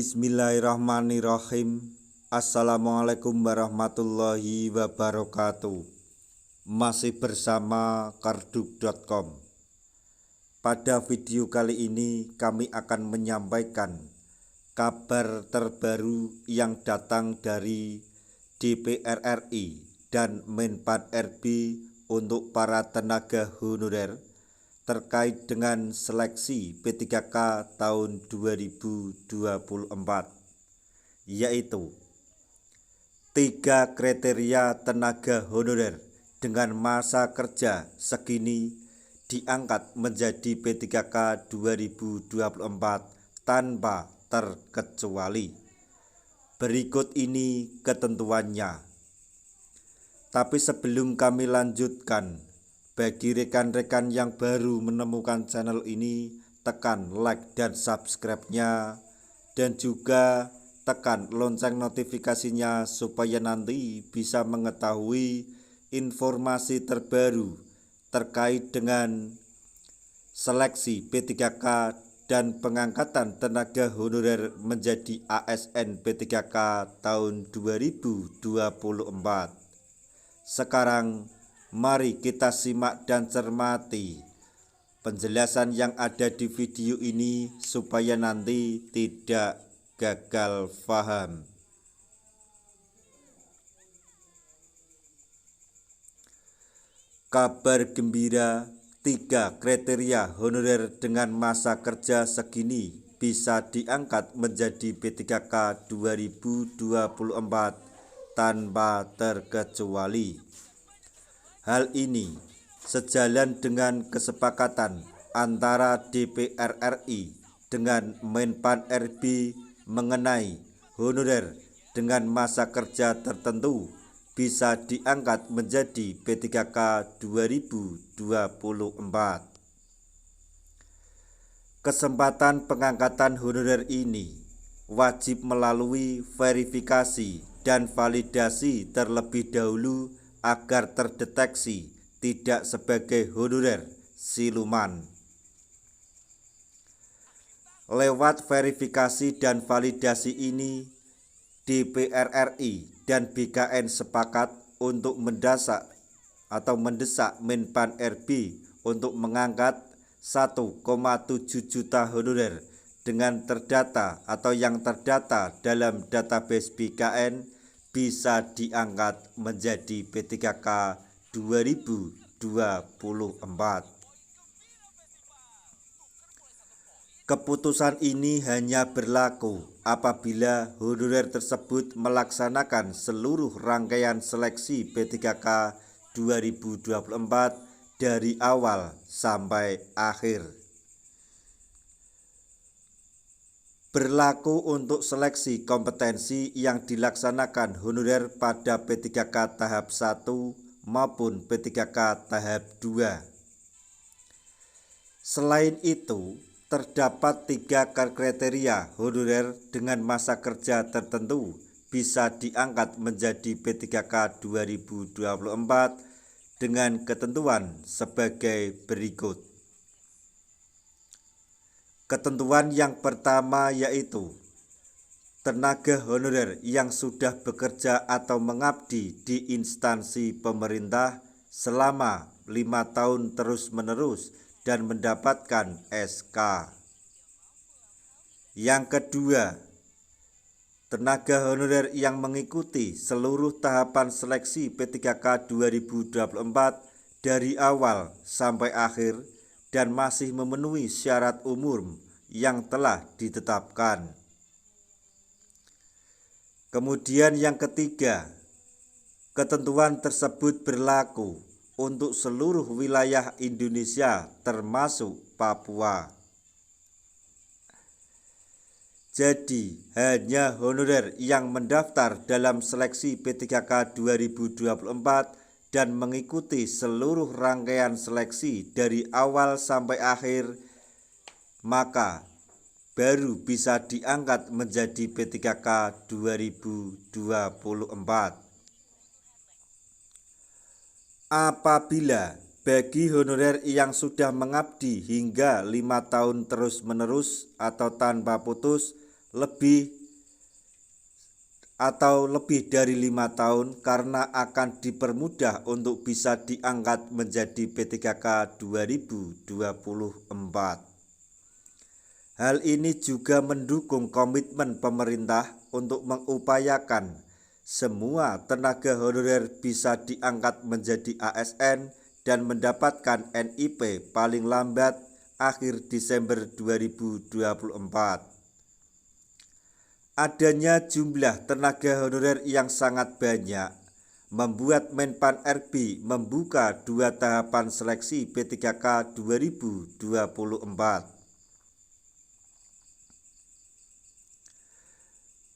Bismillahirrahmanirrahim. Assalamualaikum warahmatullahi wabarakatuh. Masih bersama karduk.com. Pada video kali ini kami akan menyampaikan kabar terbaru yang datang dari DPR RI dan Menpan RB untuk para tenaga honorer terkait dengan seleksi P3K tahun 2024, yaitu 3 kriteria tenaga honorer dengan masa kerja segini diangkat menjadi P3K 2024 tanpa terkecuali. Berikut ini ketentuannya. Tapi sebelum kami lanjutkan, bagi rekan-rekan yang baru menemukan channel ini, tekan like dan subscribe-nya, dan juga tekan lonceng notifikasinya supaya nanti bisa mengetahui informasi terbaru terkait dengan seleksi P3K dan pengangkatan tenaga honorer menjadi ASN P3K tahun 2024. Sekarang mari kita simak dan cermati penjelasan yang ada di video ini supaya nanti tidak gagal paham. Kabar gembira, 3 kriteria honorer dengan masa kerja segini bisa diangkat menjadi P3K 2024 tanpa terkecuali. Hal ini sejalan dengan kesepakatan antara DPR RI dengan Menpan RB mengenai honorer dengan masa kerja tertentu bisa diangkat menjadi P3K 2024. Kesempatan pengangkatan honorer ini wajib melalui verifikasi dan validasi terlebih dahulu agar terdeteksi tidak sebagai honorer siluman. Lewat verifikasi dan validasi ini, DPR RI dan BKN sepakat untuk mendesak Menpan RB untuk mengangkat 1,7 juta honorer dengan terdata atau yang terdata dalam database BKN bisa diangkat menjadi P3K 2024. Keputusan ini hanya berlaku apabila honorer tersebut melaksanakan seluruh rangkaian seleksi P3K 2024 dari awal sampai akhir. Berlaku untuk seleksi kompetensi yang dilaksanakan honorer pada P3K tahap 1 maupun P3K tahap 2. Selain itu, terdapat 3 kriteria honorer dengan masa kerja tertentu bisa diangkat menjadi P3K 2024 dengan ketentuan sebagai berikut. Ketentuan yang pertama yaitu tenaga honorer yang sudah bekerja atau mengabdi di instansi pemerintah selama 5 tahun terus-menerus dan mendapatkan SK. Yang kedua, tenaga honorer yang mengikuti seluruh tahapan seleksi P3K 2024 dari awal sampai akhir dan masih memenuhi syarat umur yang telah ditetapkan. Kemudian yang ketiga, ketentuan tersebut berlaku untuk seluruh wilayah Indonesia termasuk Papua. Jadi hanya honorer yang mendaftar dalam seleksi P3K 2024 dan mengikuti seluruh rangkaian seleksi dari awal sampai akhir, maka baru bisa diangkat menjadi P3K 2024. Apabila bagi honorer yang sudah mengabdi hingga 5 tahun terus-menerus atau tanpa putus lebih atau lebih dari 5 tahun karena akan dipermudah untuk bisa diangkat menjadi P3K 2024. Hal ini juga mendukung komitmen pemerintah untuk mengupayakan semua tenaga honorer bisa diangkat menjadi ASN dan mendapatkan NIP paling lambat akhir Desember 2024. Adanya jumlah tenaga honorer yang sangat banyak membuat Menpan RB membuka 2 tahapan seleksi P3K 2024.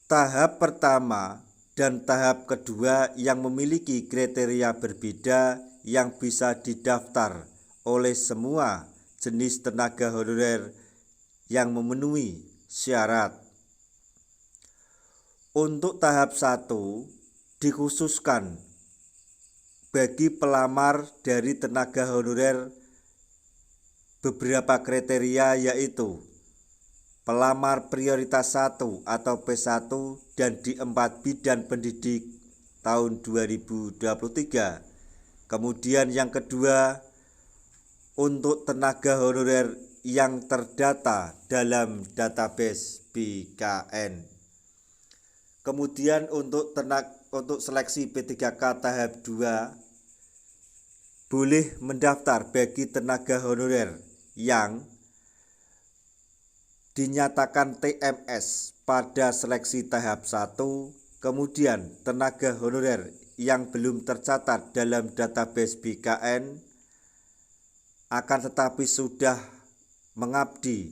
Tahap pertama dan tahap kedua yang memiliki kriteria berbeda yang bisa didaftar oleh semua jenis tenaga honorer yang memenuhi syarat. Untuk tahap 1 dikhususkan bagi pelamar dari tenaga honorer beberapa kriteria, yaitu pelamar prioritas 1 atau P1 dan di 4 bidang pendidik tahun 2023. Kemudian yang kedua, untuk tenaga honorer yang terdata dalam database BKN. Kemudian untuk seleksi P3K tahap 2 boleh mendaftar bagi tenaga honorer yang dinyatakan TMS pada seleksi tahap 1, kemudian tenaga honorer yang belum tercatat dalam database BKN akan tetapi sudah mengabdi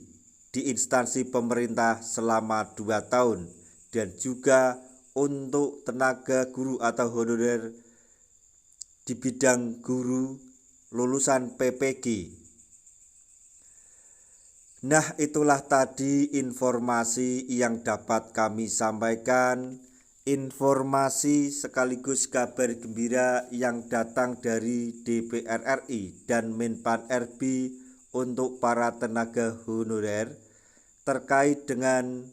di instansi pemerintah selama 2 tahun. Dan juga untuk tenaga guru atau honorer di bidang guru lulusan PPG. Nah, itulah tadi informasi yang dapat kami sampaikan, informasi sekaligus kabar gembira yang datang dari DPR RI dan Menpan RB untuk para tenaga honorer terkait dengan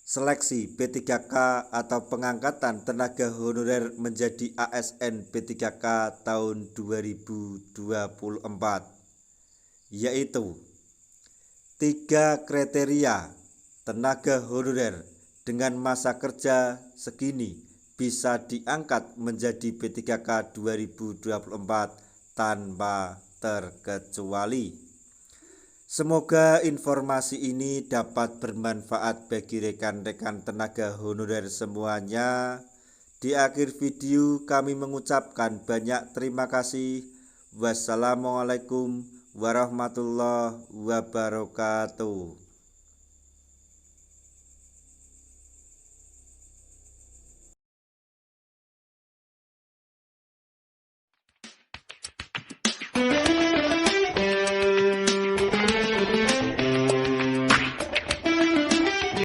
seleksi P3K atau pengangkatan tenaga honorer menjadi ASN P3K tahun 2024, yaitu 3 kriteria tenaga honorer dengan masa kerja segini bisa diangkat menjadi P3K 2024 tanpa terkecuali. Semoga informasi ini dapat bermanfaat bagi rekan-rekan tenaga honorer semuanya. Di akhir video kami mengucapkan banyak terima kasih. Wassalamualaikum warahmatullahi wabarakatuh.